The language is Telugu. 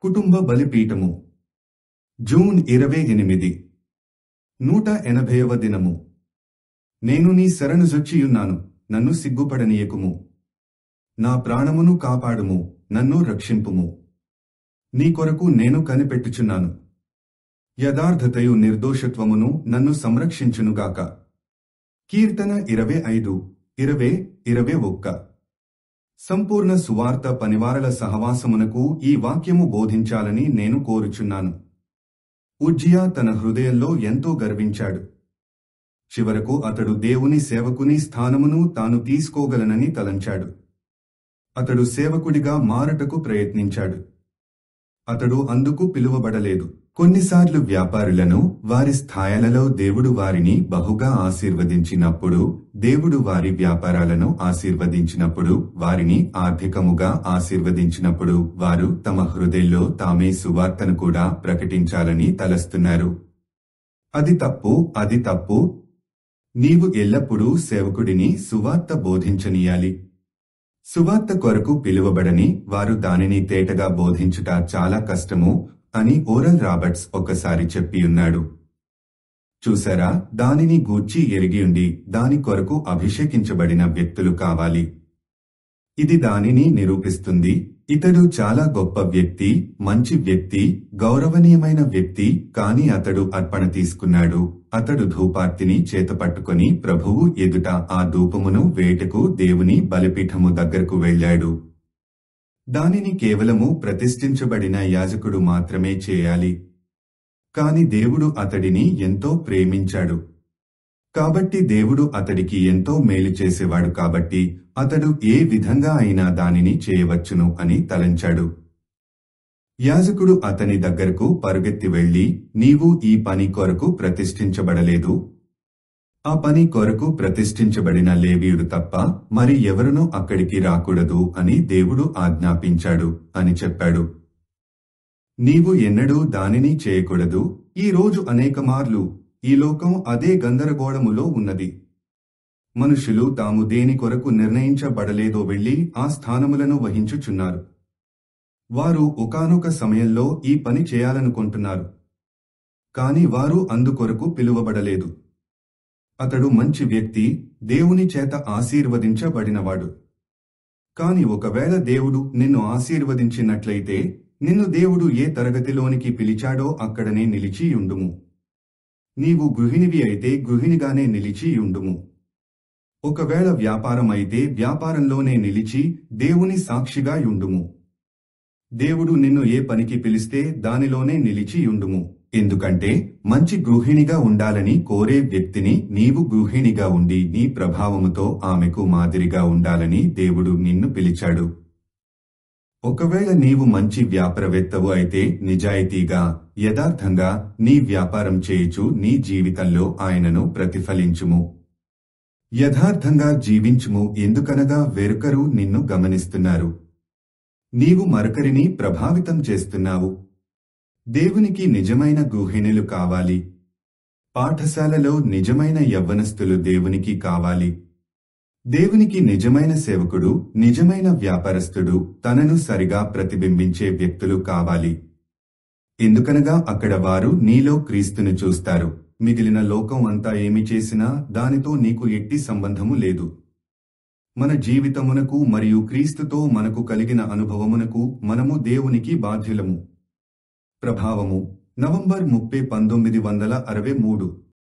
కుటుంబ బలిపీఠము జూన్ 28 180వ దినము. నేను నీ శరణుజొచ్చియున్నాను, నన్ను సిగ్గుపడనీయకుము. నా ప్రాణమును కాపాడుము, నన్ను రక్షింపుము. నీ కొరకు నేను కనిపెట్టుచున్నాను. యథార్థతయు నిర్దోషత్వమును నన్ను సంరక్షించునుగాక. కీర్తన 25:20-21. సంపూర్ణ సువార్త పనివారల సహవాసమునకు ఈ వాక్యము బోధించాలని నేను కోరుచున్నాను. ఉజ్జియా తన హృదయంలో ఎంతో గర్వించాడు. చివరకు అతడు దేవుని సేవకుని స్థానమును తాను తీసుకోగలనని తలంచాడు. అతడు సేవకుడిగా మారటకు ప్రయత్నించాడు. అతడు అందుకు పిలువబడలేదు. కొన్నిసార్లు వ్యాపారులను వారి స్థాయిలలో దేవుడు వారిని బహుగా ఆశీర్వదించినప్పుడు, దేవుడు వారి వ్యాపారాలను ఆశీర్వదించినప్పుడు, వారిని ఆర్థికముగా ఆశీర్వదించినప్పుడు వారు తమ హృదయంలో తామే సువార్తను కూడా ప్రకటించాలని తలస్తున్నారు. అది తప్పు. నీవు ఎల్లప్పుడూ సేవకుడిని సువార్త బోధించనీయాలి. సువార్త కొరకు పిలువబడని వారు దానిని తేటగా బోధించుట చాలా కష్టము అని ఓరల్ రాబర్ట్స్ ఒకసారి చెప్పియున్నాడు. చూసారా, దానిని గూర్చి ఎరిగియుండి దాని కొరకు అభిషేకించబడిన వ్యక్తులు కావాలి. ఇది దానిని నిరూపిస్తుంది. ఇతడు చాలా గొప్ప వ్యక్తి, మంచి వ్యక్తి, గౌరవనీయమైన వ్యక్తి, కాని అతడు అర్పణ తీసుకున్నాడు. అతడు ధూపార్తిని చేతపట్టుకొని ప్రభువు ఎదుట ఆ ధూపమును వేటకు దేవుని బలిపీఠము దగ్గరకు వెళ్ళాడు. దానిని కేవలము ప్రతిష్ఠించబడిన యాజకుడు మాత్రమే చేయాలి. కాని దేవుడు అతడిని ఎంతో ప్రేమించాడు. కాబట్టి దేవుడు అతడికి ఎంతో మేలు చేసేవాడు కాబట్టి అతడు ఏ విధంగా అయినా దానిని చేయవచ్చును అని తలంచాడు. యాజకుడు అతని దగ్గరకు పరుగెత్తి వెళ్లి, నీవు ఈ పని కొరకు ప్రతిష్ఠించబడలేదు. ఆ పని కొరకు ప్రతిష్ఠించబడిన లేవీయుడు తప్ప మరి ఎవరునూ అక్కడికి రాకూడదు అని దేవుడు ఆజ్ఞాపించాడు అని చెప్పాడు. నీవు ఎన్నడూ దానిని చేయకూడదు. ఈ రోజు అనేక మార్లు ఈ లోకం అదే గందరగోళములో ఉన్నది. మనుషులు తాము దేని కొరకు నిర్ణయించబడలేదో వెళ్లి ఆ స్థానములను వహించుచున్నారు. వారు ఒకానొక సమయంలో ఈ పని చేయాలనుకుంటున్నారు. కాని వారు అందుకొరకు పిలువబడలేదు. అతడు మంచి వ్యక్తి, దేవుని చేత ఆశీర్వదించబడినవాడు. కాని ఒకవేళ దేవుడు నిన్ను ఆశీర్వదించినట్లయితే నిన్ను దేవుడు ఏ తరగతిలోనికి పిలిచాడో అక్కడనే నిలిచియుండుము. నీవు గృహిణివి అయితే గృహిణిగానే నిలిచియుండుము. ఒకవేళ వ్యాపారం అయితే వ్యాపారంలోనే నిలిచి దేవుని సాక్షిగా యుండుము. దేవుడు నిన్ను ఏ పనికి పిలిస్తే దానిలోనే నిలిచియుండుము. ఎందుకంటే మంచి గృహిణిగా ఉండాలని కోరే వ్యక్తిని నీవు గృహిణిగా ఉండి నీ ప్రభావముతో ఆమెకు మాదిరిగా ఉండాలని దేవుడు నిన్ను పిలిచాడు. ఒకవేళ నీవు మంచి వ్యాపారవేత్తవు అయితే నిజాయితీగా, యథార్థంగా నీ వ్యాపారం చేయుచు నీ జీవితంలో ఆయనను ప్రతిఫలించుము. యథార్థంగా జీవించుము, ఎందుకనగా వేరొకరు నిన్ను గమనిస్తున్నారు. నీవు మరొకరిని ప్రభావితం చేస్తున్నావు. దేవునికి నిజమైన గృహిణులు కావాలి. పాఠశాలలో నిజమైన యవ్వనస్తులు దేవునికి కావాలి. దేవునికి నిజమైన సేవకుడు, నిజమైన వ్యాపారస్తుడు, తనను సరిగా ప్రతిబింబించే వ్యక్తులు కావాలి. ఎందుకనగా అక్కడ వారు నీలో క్రీస్తును చూస్తారు. మిగిలిన లోకం అంతా ఏమి చేసినా దానితో నీకు ఎట్టి సంబంధము లేదు. మన జీవితమునకు మరియు క్రీస్తుతో మనకు కలిగిన అనుభవమునకు మనము దేవునికి బాధ్యులము. ప్రభావము నవంబర్ 30, 1963.